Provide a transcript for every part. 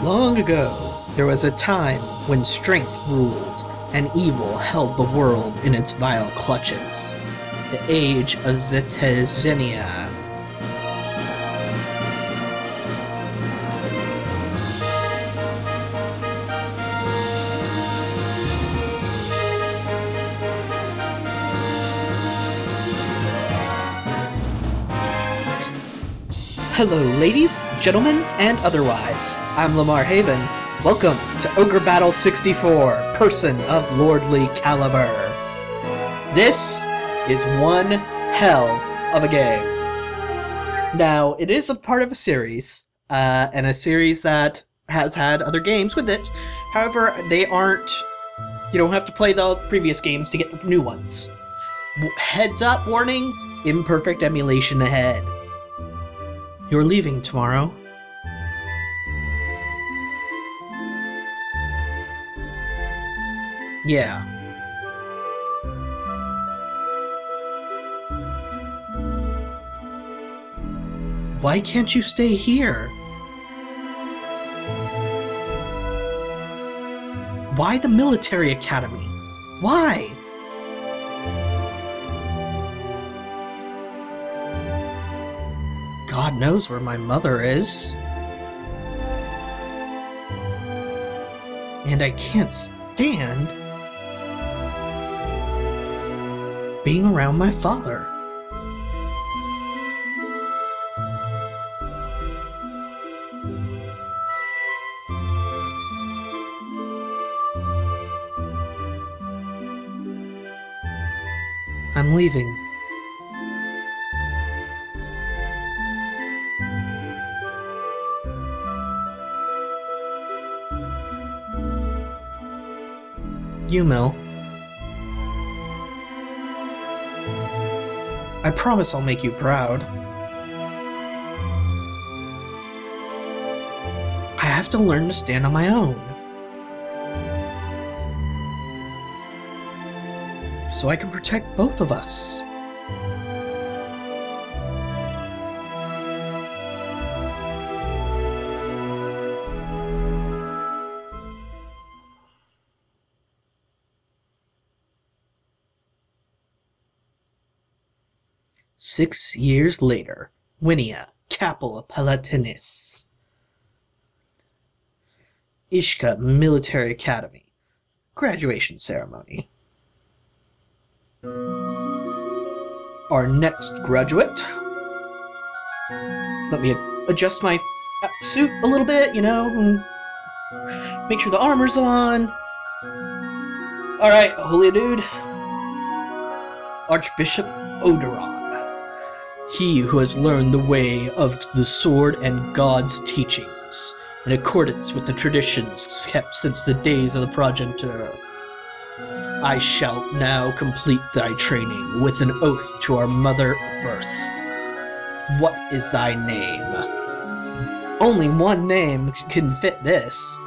Long ago, there was a time when strength ruled and evil held the world in its vile clutches. The age of Zetezenia. Hello, ladies, gentlemen, and otherwise. I'm Lamar Haven. Welcome to Ogre Battle 64, Person of Lordly Calibur. This is one hell of a game. Now, it is a part of a series, and a series that has had other games with it. However, they aren't... You don't have to play the previous games to get the new ones. Heads up, warning, imperfect emulation ahead. You're leaving tomorrow. Yeah. Why can't you stay here? Why the military academy? Why? God knows where my mother is. And I can't stand being around my father. I'm leaving. Mel. I promise I'll make you proud. I have to learn to stand on my own. So I can protect both of us. "6 years later, Winia, Capital Palatinis. Ishka Military Academy. Graduation ceremony. Our next graduate. Let me adjust my suit a little bit, you know, and make sure the armor's on. Alright, holy dude. Archbishop Odoron. He who has learned the way of the sword and God's teachings, in accordance with the traditions kept since the days of the progenitor. I shall now complete thy training with an oath to our mother birth. What is thy name?" Only one name can fit this.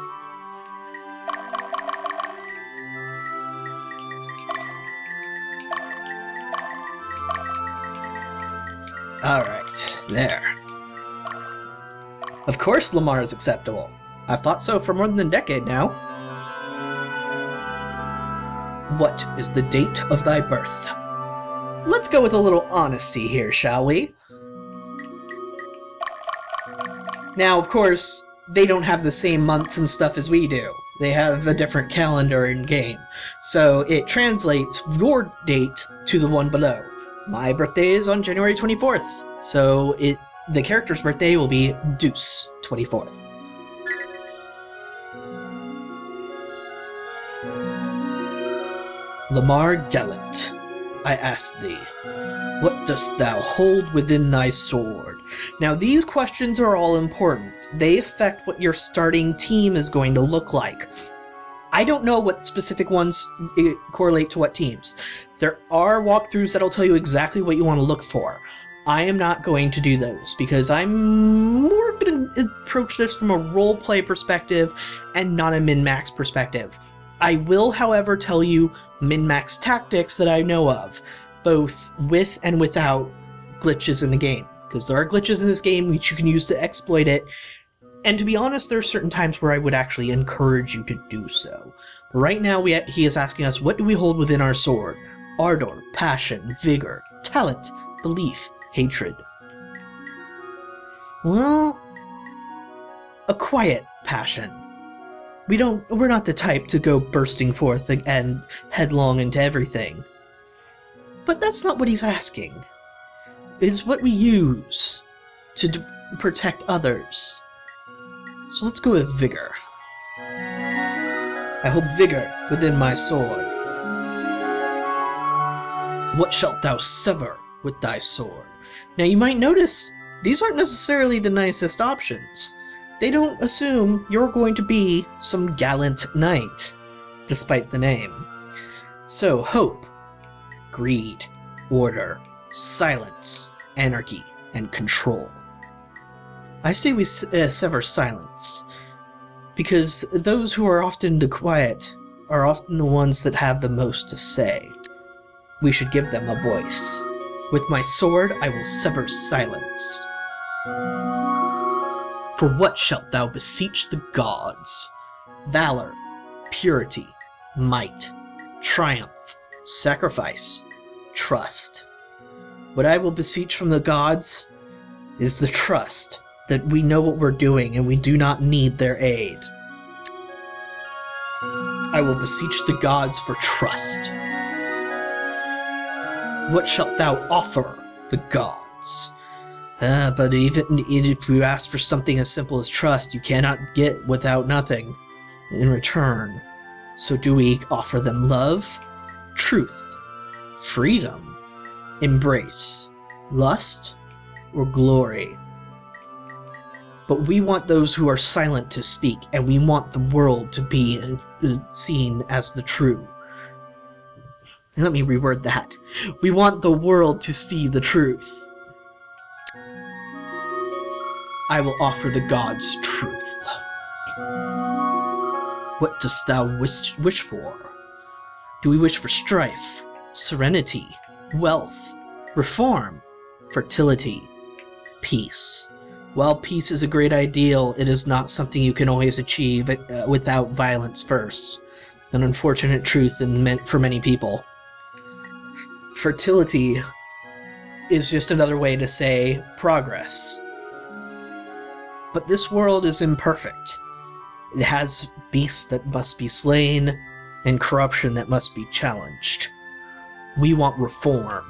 Alright, there. Of course Lamar is acceptable. I've thought so for more than a decade now. What is the date of thy birth? Let's go with a little honesty here, shall we? Now, of course, they don't have the same month and stuff as we do. They have a different calendar in-game. So it translates your date to the one below. My birthday is on January 24th, so the character's birthday will be Deuce 24th. Lamar Gallant, I ask thee, what dost thou hold within thy sword? Now these questions are all important. They affect what your starting team is going to look like. I don't know what specific ones correlate to what teams. There are walkthroughs that'll tell you exactly what you want to look for. I am not going to do those because I'm more going to approach this from a roleplay perspective and not a min-max perspective. I will, however, tell you min-max tactics that I know of, both with and without glitches in the game, because there are glitches in this game which you can use to exploit it And to be honest, there are certain times where I would actually encourage you to do so. But right now, he is asking us, what do we hold within our sword? Ardor, passion, vigor, talent, belief, hatred. Well, a quiet passion. We're not the type to go bursting forth and headlong into everything. But that's not what he's asking. It's what we use to protect others. So let's go with vigor. I hold vigor within my sword. What shalt thou sever with thy sword? Now you might notice, these aren't necessarily the nicest options. They don't assume you're going to be some gallant knight, despite the name. So, hope, greed, order, silence, anarchy, and control. I say we sever silence, because those who are often the quiet are often the ones that have the most to say. We should give them a voice. With my sword, I will sever silence. For what shalt thou beseech the gods? Valor, purity, might, triumph, sacrifice, trust. What I will beseech from the gods is the trust that we know what we're doing and we do not need their aid. I will beseech the gods for trust. What shalt thou offer the gods? But even if you ask for something as simple as trust, you cannot get without nothing in return. So do we offer them love, truth, freedom, embrace, lust, or glory? But we want those who are silent to speak, and we want the world to be seen as the true. Let me reword that. We want the world to see the truth. I will offer the gods truth. What dost thou wish for? Do we wish for strife, serenity, wealth, reform, fertility, peace? While peace is a great ideal, it is not something you can always achieve without violence first. An unfortunate truth for many people. Fertility is just another way to say progress. But this world is imperfect. It has beasts that must be slain, and corruption that must be challenged. We want reform.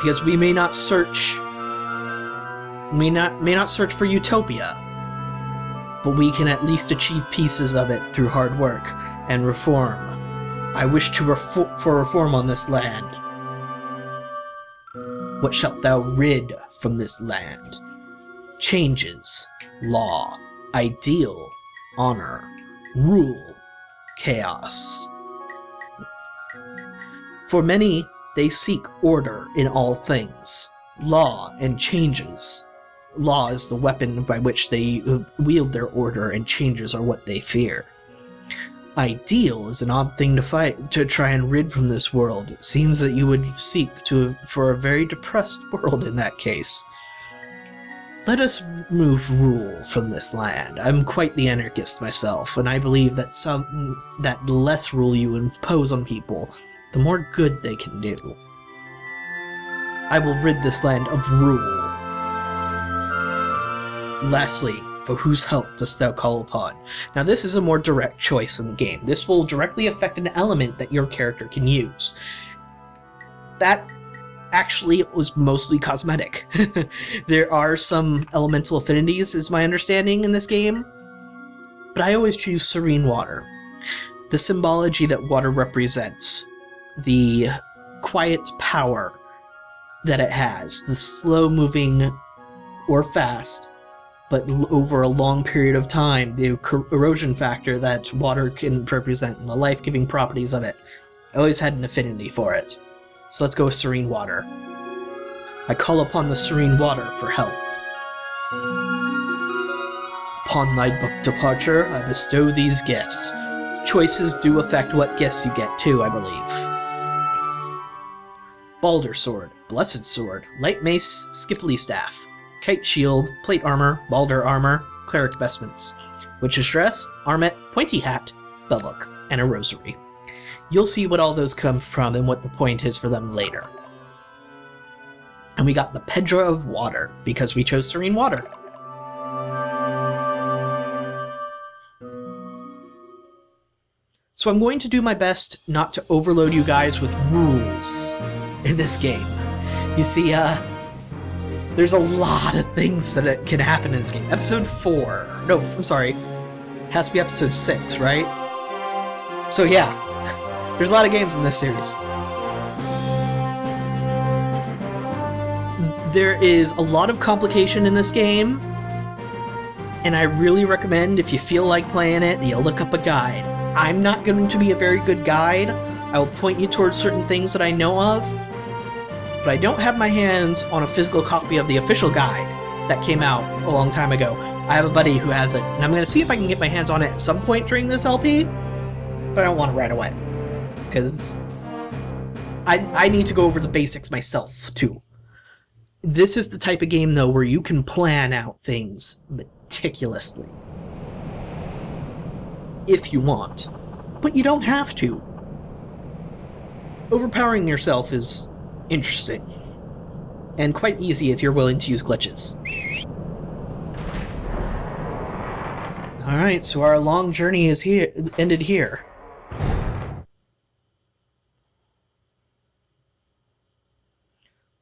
Because we may not search for utopia, but we can at least achieve pieces of it through hard work and reform. I wish for reform on this land. What shalt thou rid from this land? Changes, law, ideal, honor, rule, chaos. For many, they seek order in all things, law and changes. Law is the weapon by which they wield their order, and changes are what they fear. Ideal is an odd thing to fight, to try and rid from this world. It seems that you would seek for a very depressed world in that case. Let us remove rule from this land. I'm quite the anarchist myself, and I believe that the less rule you impose on people, the more good they can do. I will rid this land of rule. Lastly, for whose help dost thou call upon? Now this is a more direct choice in the game. This will directly affect an element that your character can use. That actually was mostly cosmetic. There are some elemental affinities, is my understanding, in this game, but I always choose serene water. The symbology that water represents, the quiet power that it has, the slow-moving or fast, but over a long period of time, the erosion factor that water can represent and the life-giving properties of it. I always had an affinity for it. So let's go with serene water. I call upon the serene water for help. Upon thy departure, I bestow these gifts. Choices do affect what gifts you get too, I believe. Balder Sword, Blessed Sword, Light Mace, Skipply Staff, kite shield, plate armor, balder armor, cleric vestments, witch's dress, armet, pointy hat, spellbook, and a rosary. You'll see what all those come from and what the point is for them later. And we got the Pedra of Water, because we chose Serene Water. So I'm going to do my best not to overload you guys with rules in this game. You see, there's a lot of things that can happen in this game. Episode 4. No, I'm sorry. It has to be episode 6, right? So yeah, there's a lot of games in this series. There is a lot of complication in this game, and I really recommend, if you feel like playing it, you look up a guide. I'm not going to be a very good guide. I will point you towards certain things that I know of, but I don't have my hands on a physical copy of the official guide that came out a long time ago. I have a buddy who has it, and I'm going to see if I can get my hands on it at some point during this LP, but I don't want it right away, because I need to go over the basics myself, too. This is the type of game, though, where you can plan out things meticulously. If you want. But you don't have to. Overpowering yourself is interesting. And quite easy if you're willing to use glitches. Alright, so our long journey is ended here.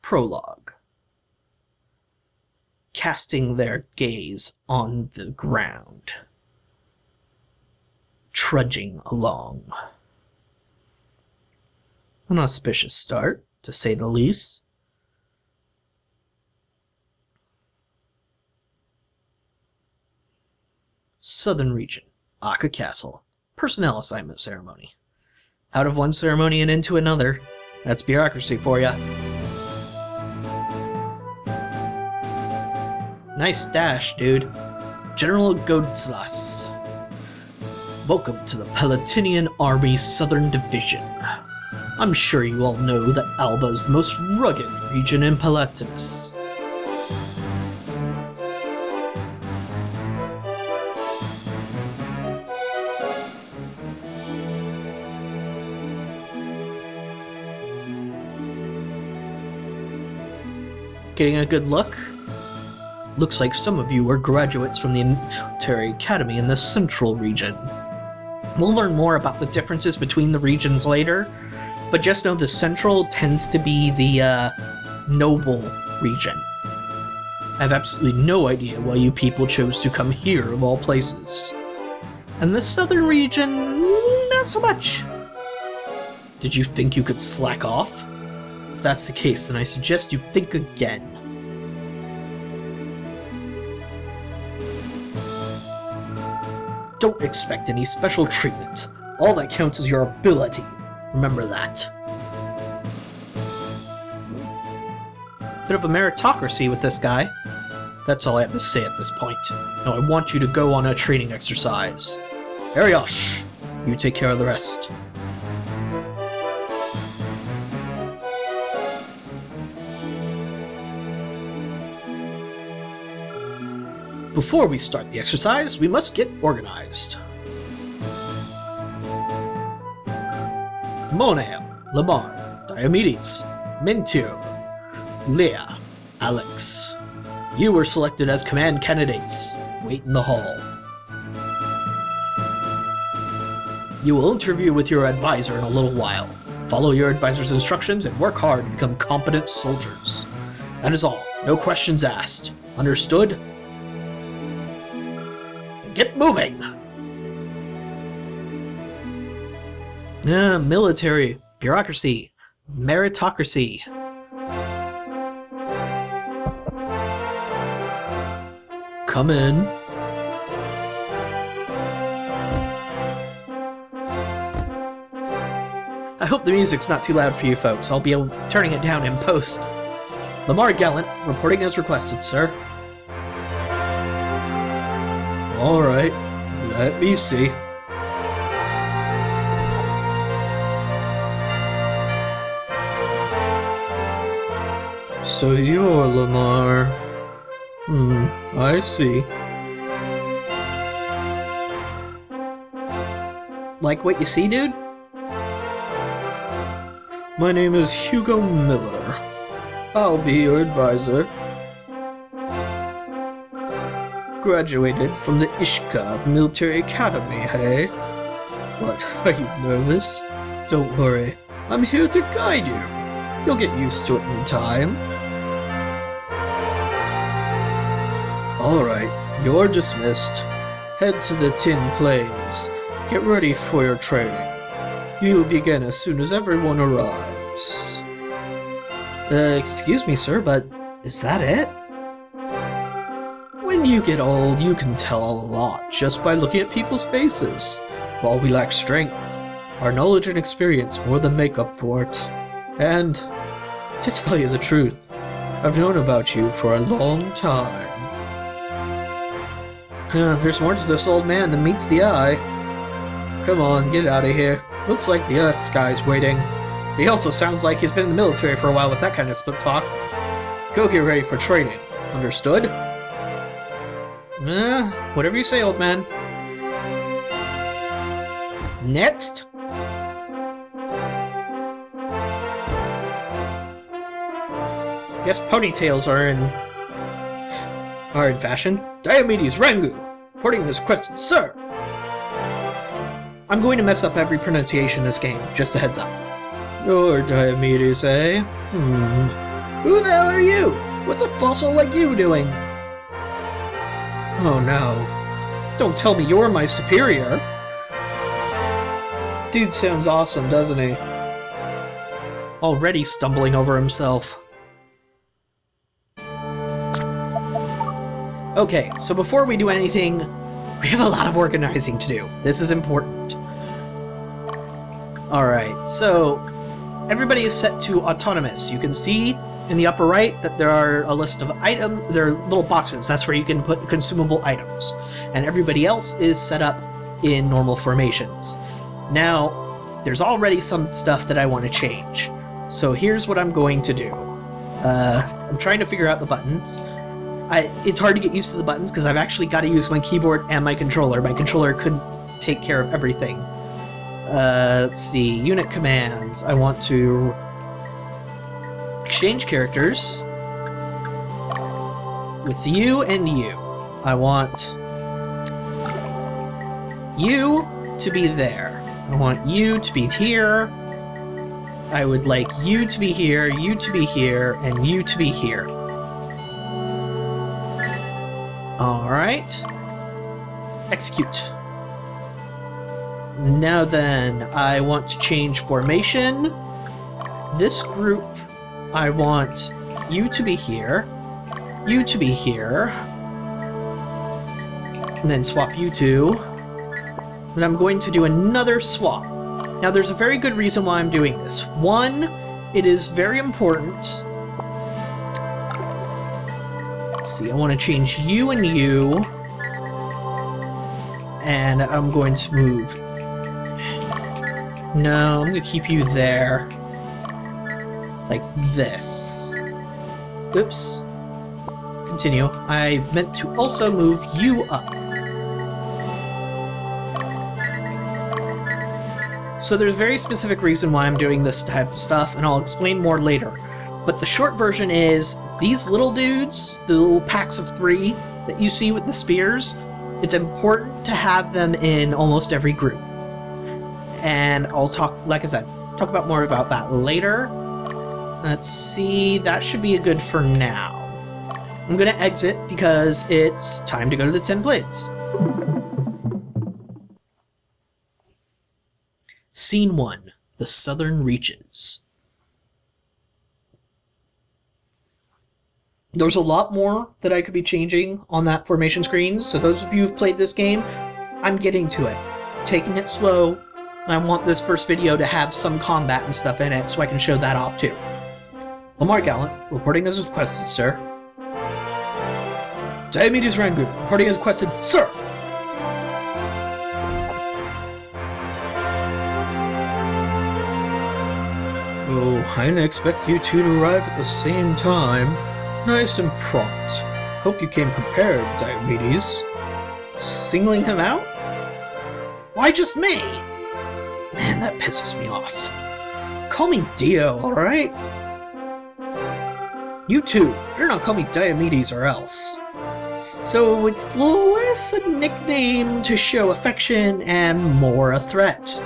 Prologue. Casting their gaze on the ground. Trudging along. An auspicious start, to say the least. Southern Region, Aka Castle. Personnel assignment ceremony. Out of one ceremony and into another. That's bureaucracy for ya. Nice stash, dude. General Godslas. Welcome to the Palatinian Army Southern Division. I'm sure you all know that Alba is the most rugged region in Palatinus. Getting a good look? Looks like some of you are graduates from the military academy in the central region. We'll learn more about the differences between the regions later, but just know the central tends to be the noble region. I have absolutely no idea why you people chose to come here of all places. And the southern region, not so much. Did you think you could slack off? If that's the case, then I suggest you think again. Don't expect any special treatment. All that counts is your ability. Remember that. Bit of a meritocracy with this guy. That's all I have to say at this point. Now I want you to go on a training exercise. Ariosh, you take care of the rest. Before we start the exercise, we must get organized. Monam, Lamar, Diomedes, Mintu, Leah, Alex. You were selected as command candidates. Wait in the hall. You will interview with your advisor in a little while. Follow your advisor's instructions and work hard to become competent soldiers. That is all. No questions asked. Understood? Get moving! Military, bureaucracy, meritocracy. Come in. I hope the music's not too loud for you folks. I'll be turning it down in post. Lamar Gallant, reporting as requested, sir. Alright, let me see. So you're Lamar. I see. Like what you see, dude? My name is Hugo Miller. I'll be your advisor. Graduated from the Ishka Military Academy, hey? What, are you nervous? Don't worry, I'm here to guide you. You'll get used to it in time. Alright, you're dismissed. Head to the Tin Plains. Get ready for your training. You will begin as soon as everyone arrives. Excuse me, sir, but is that it? When you get old, you can tell a lot just by looking at people's faces. While we lack strength, our knowledge and experience more than make up for it. And, to tell you the truth, I've known about you for a long time. There's more to this old man than meets the eye. Come on, get out of here. Looks like the ex-guy's waiting. He also sounds like he's been in the military for a while with that kind of split talk. Go get ready for training. Understood? Whatever you say, old man. Next? Guess ponytails are in fashion. Diomedes Rangu! Reporting this question, sir! I'm going to mess up every pronunciation in this game, just a heads up. You're Diomedes, eh? Who the hell are you? What's a fossil like you doing? Oh no. Don't tell me you're my superior. Dude sounds awesome, doesn't he? Already stumbling over himself. Okay, so before we do anything, we have a lot of organizing to do. This is important. Alright, so everybody is set to autonomous. You can see in the upper right that there are a list of items, there are little boxes. That's where you can put consumable items. And everybody else is set up in normal formations. Now, there's already some stuff that I want to change. So here's what I'm going to do. I'm trying to figure out the buttons. It's hard to get used to the buttons because I've actually got to use my keyboard and my controller. My controller couldn't take care of everything. Let's see, unit commands. I want to exchange characters with you and you. I want you to be there. I want you to be here. I would like you to be here, you to be here, and you to be here. Alright. Execute. Now then, I want to change formation. This group, I want you to be here, you to be here, and then swap you two. And I'm going to do another swap. Now there's a very good reason why I'm doing this. One, it is very important. Let's see, I want to change you and you. And I'm going to move. No, I'm going to keep you there. Like this. Oops. Continue. I meant to also move you up. So there's a very specific reason why I'm doing this type of stuff, and I'll explain more later. But the short version is, these little dudes, the little packs of 3 that you see with the spears, it's important to have them in almost every group. And I'll talk, like I said, talk about more about that later. Let's see, that should be good for now. I'm gonna exit because it's time to go to the 10 Blades. Scene 1, The Southern Reaches. There's a lot more that I could be changing on that formation screen, so those of you who've played this game, I'm getting to it. Taking it slow, and I want this first video to have some combat and stuff in it, so I can show that off too. Lamar Gallant, reporting as requested, sir. Diomedes Rangu, reporting as requested, sir! Oh, I didn't expect you two to arrive at the same time. Nice and prompt. Hope you came prepared, Diomedes. Singling him out? Why just me? Man, that pisses me off. Call me Dio, alright? You two, better not call me Diomedes or else. So it's less a nickname to show affection and more a threat.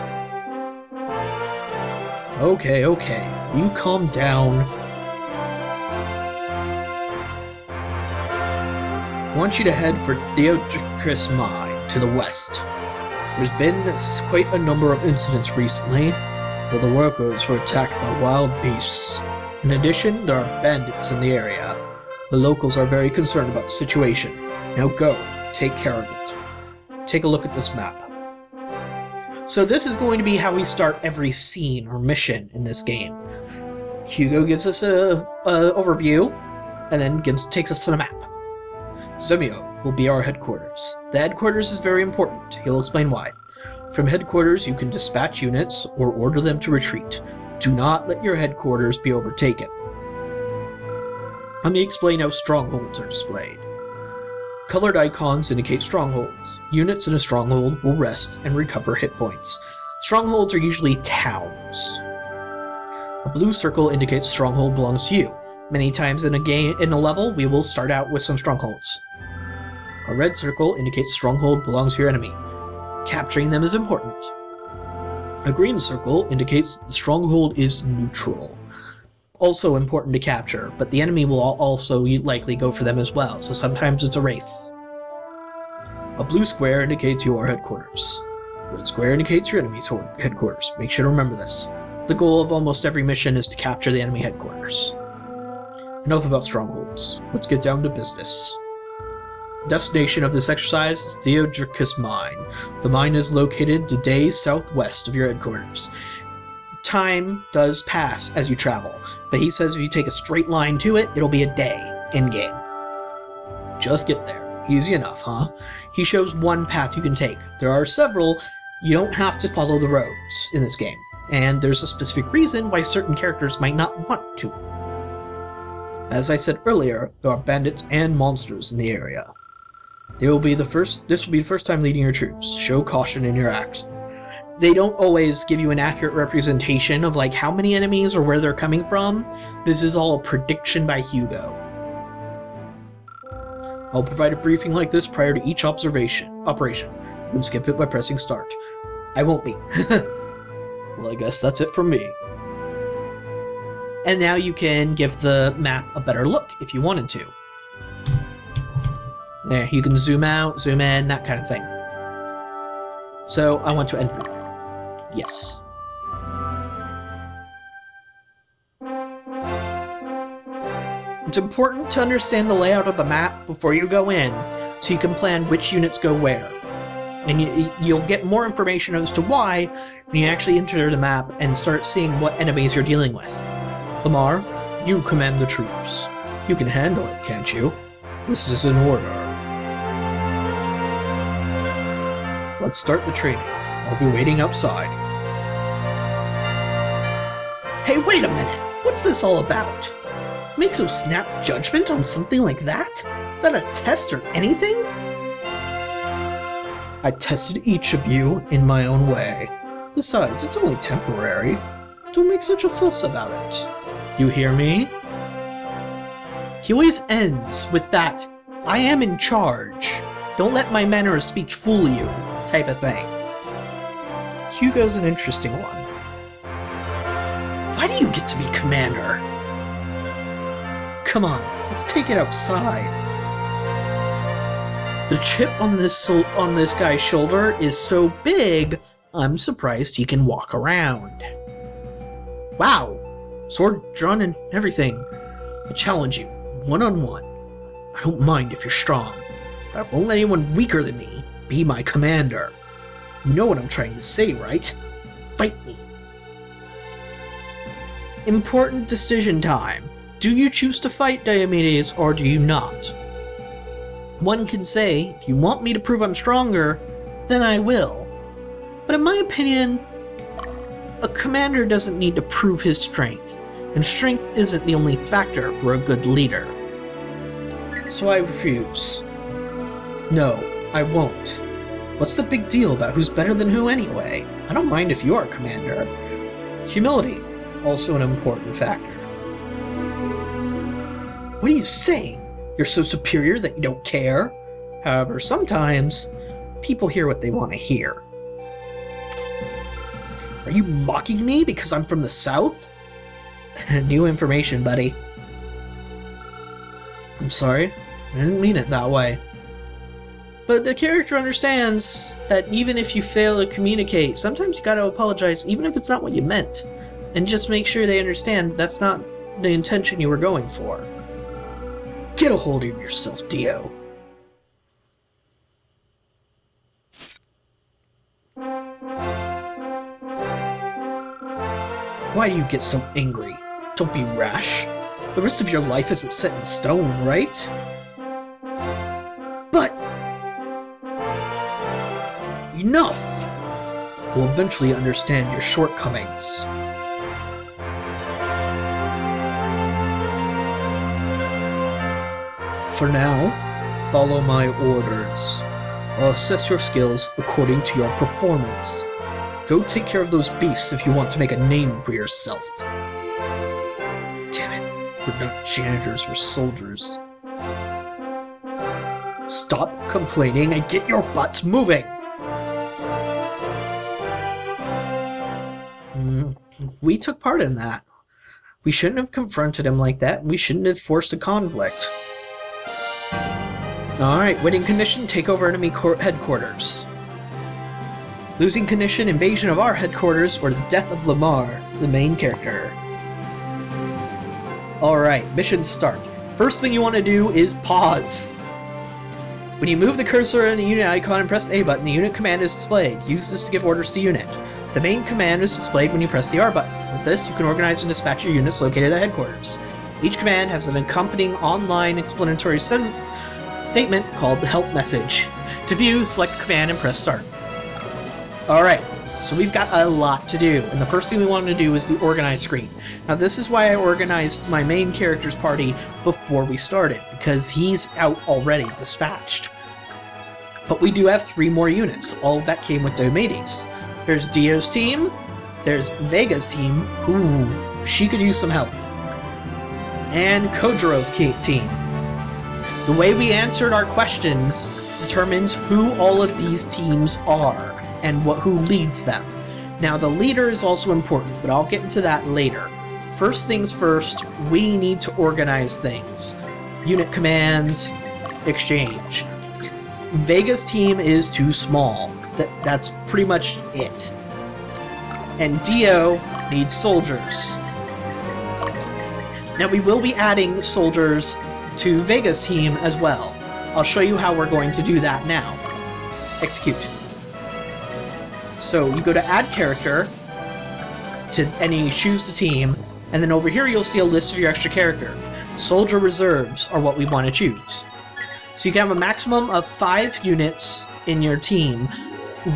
Okay, you calm down. I want you to head for Theodricus Mine to the west. There's been quite a number of incidents recently where the workers were attacked by wild beasts. In addition, there are bandits in the area. The locals are very concerned about the situation. Now go, take care of it. Take a look at this map. So this is going to be how we start every scene or mission in this game. Hugo gives us a overview, and then takes us to the map. Zemio will be our headquarters. The headquarters is very important. He'll explain why. From headquarters, you can dispatch units or order them to retreat. Do not let your headquarters be overtaken. Let me explain how strongholds are displayed. Colored icons indicate strongholds. Units in a stronghold will rest and recover hit points. Strongholds are usually towns. A blue circle indicates stronghold belongs to you. Many times in a level, we will start out with some strongholds. A red circle indicates stronghold belongs to your enemy. Capturing them is important. A green circle indicates the stronghold is neutral. Also important to capture, but the enemy will also likely go for them as well, so sometimes it's a race. A blue square indicates your headquarters. Red square indicates your enemy's headquarters. Make sure to remember this. The goal of almost every mission is to capture the enemy headquarters. Enough about strongholds. Let's get down to business. Destination of this exercise is Theodricus Mine. The mine is located today southwest of your headquarters. Time does pass as you travel, but he says if you take a straight line to it, it'll be a day in-game. Just get there. Easy enough, huh? He shows one path you can take. There are several. You don't have to follow the roads in this game, and there's a specific reason why certain characters might not want to. As I said earlier, there are bandits and monsters in the area. This will be the first time leading your troops. Show caution in your acts. They don't always give you an accurate representation of like how many enemies or where they're coming from. This is all a prediction by Hugo. I'll provide a briefing like this prior to each operation. You can skip it by pressing start. I won't be. Well, I guess that's it from me. And now you can give the map a better look if you wanted to. There, you can zoom out, zoom in, that kind of thing. So, I want to end briefing. Yes. It's important to understand the layout of the map before you go in, so you can plan which units go where. And you'll get more information as to why when you actually enter the map and start seeing what enemies you're dealing with. Lamar, you command the troops. You can handle it, can't you? This is an order. Let's start the training. I'll be waiting outside. Hey, wait a minute! What's this all about? Makes him snap judgment on something like that? Is that a test or anything? I tested each of you in my own way. Besides, it's only temporary. Don't make such a fuss about it. You hear me? He always ends with that, I am in charge. Don't let my manner of speech fool you, type of thing. Hugo's an interesting one. Why do you get to be commander? Come on, let's take it outside. The chip on this guy's shoulder is so big, I'm surprised he can walk around. Wow, sword drawn and everything. I challenge you, one-on-one. I don't mind if you're strong, but I won't let anyone weaker than me be my commander. You know what I'm trying to say, right? Fight me. Important decision time. Do you choose to fight Diomedes or do you not? One can say, if you want me to prove I'm stronger, then I will. But in my opinion, a commander doesn't need to prove his strength, and strength isn't the only factor for a good leader. so I refuse. No, I won't. What's the big deal about who's better than who anyway? I don't mind if you are commander. Humility, also an important factor. What are you saying? You're so superior that you don't care? However, sometimes people hear what they want to hear. Are you mocking me because I'm from the South? New information, buddy. I'm sorry. I didn't mean it that way. But the character understands that even if you fail to communicate, sometimes you gotta apologize, even if it's not what you meant. And just make sure they understand that's not the intention you were going for. Get a hold of yourself, Dio. Why do you get so angry? Don't be rash. The rest of your life isn't set in stone, right? But... enough! We'll eventually understand your shortcomings. For now, follow my orders. I'll assess your skills according to your performance. Go take care of those beasts if you want to make a name for yourself. Damn it, we're not janitors, we're soldiers. Stop complaining and get your butts moving! We took part in that. We shouldn't have confronted him like that, and we shouldn't have forced a conflict. Alright, winning condition, take over enemy headquarters. Losing condition, invasion of our headquarters, or the death of Lamar, the main character. Alright, mission start. First thing you want to do is pause. When you move the cursor on the unit icon and press the A button, the unit command is displayed. Use this to give orders to unit. The main command is displayed when you press the R button. With this, you can organize and dispatch your units located at headquarters. Each command has an accompanying online explanatory statement called the help message. To view, select the command and press start. Alright, so we've got a lot to do, and the first thing we want to do is the organize screen. Now this is why I organized my main character's party before we started, because he's out already, dispatched. But we do have 3 more units, all of that came with Diomedes. There's Dio's team, there's Vega's team, ooh, she could use some help, and Kojiro's team. The way we answered our questions determines who all of these teams are and who leads them. Now the leader is also important, but I'll get into that later. First things first, we need to organize things. Unit commands, exchange. Vega's team is too small. That's pretty much it. And Dio needs soldiers. Now we will be adding soldiers to Vega's team as well. I'll show you how we're going to do that now. Execute. So you go to add character, and you choose the team, and then over here you'll see a list of your extra characters. Soldier reserves are what we want to choose. So you can have a maximum of 5 units in your team,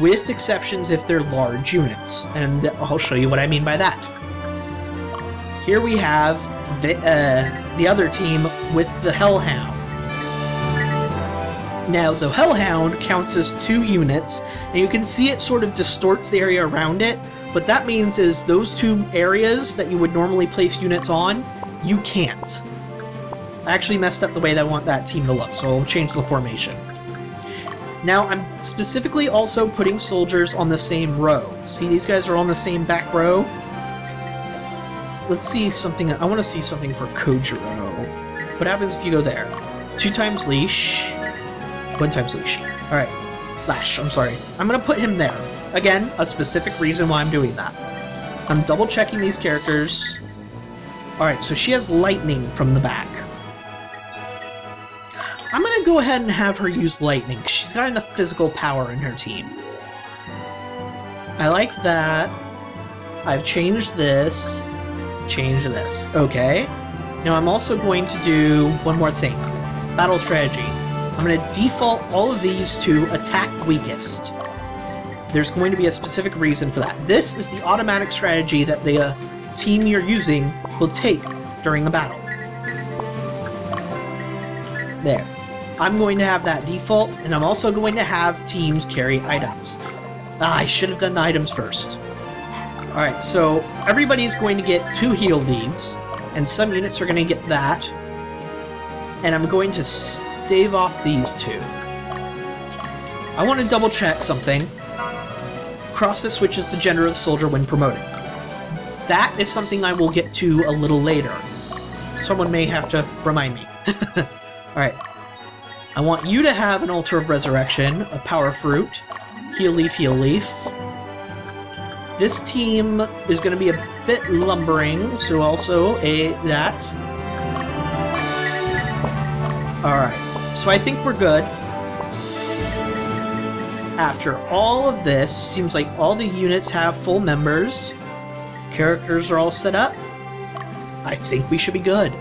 with exceptions if they're large units, and I'll show you what I mean by that. Here we have the other team with the Hellhound. Now the Hellhound counts as 2 units, and you can see it sort of distorts the area around it. What that means is those 2 areas that you would normally place units on, you can't. I actually messed up the way that I want that team to look, so I'll change the formation. Now I'm specifically also putting soldiers on the same row. See, these guys are on the same back row. Let's see something. I want to see something for Kojiro. What happens if you go there? 2 times leash. 1 times leash. Alright. Lash, I'm sorry. I'm going to put him there. Again, a specific reason why I'm doing that. I'm double checking these characters. Alright, so she has lightning from the back. I'm going to go ahead and have her use lightning, because she's got enough physical power in her team. I like that. I've changed this. Change this. Okay. Now I'm also going to do one more thing. Battle strategy. I'm going to default all of these to attack weakest. There's going to be a specific reason for that. This is the automatic strategy that the team you're using will take during a battle. There. I'm going to have that default, and I'm also going to have teams carry items. I should have done the items first. Alright, so everybody's going to get 2 heal leaves, and some units are going to get that. And I'm going to stave off these 2. I want to double check something. Cross that switches the gender of the soldier when promoting. That is something I will get to a little later. Someone may have to remind me. Alright. I want you to have an Altar of Resurrection, a Power Fruit, Heal Leaf, Heal Leaf. This team is going to be a bit lumbering, so also that. Alright, so I think we're good. After all of this, seems like all the units have full members. Characters are all set up. I think we should be good.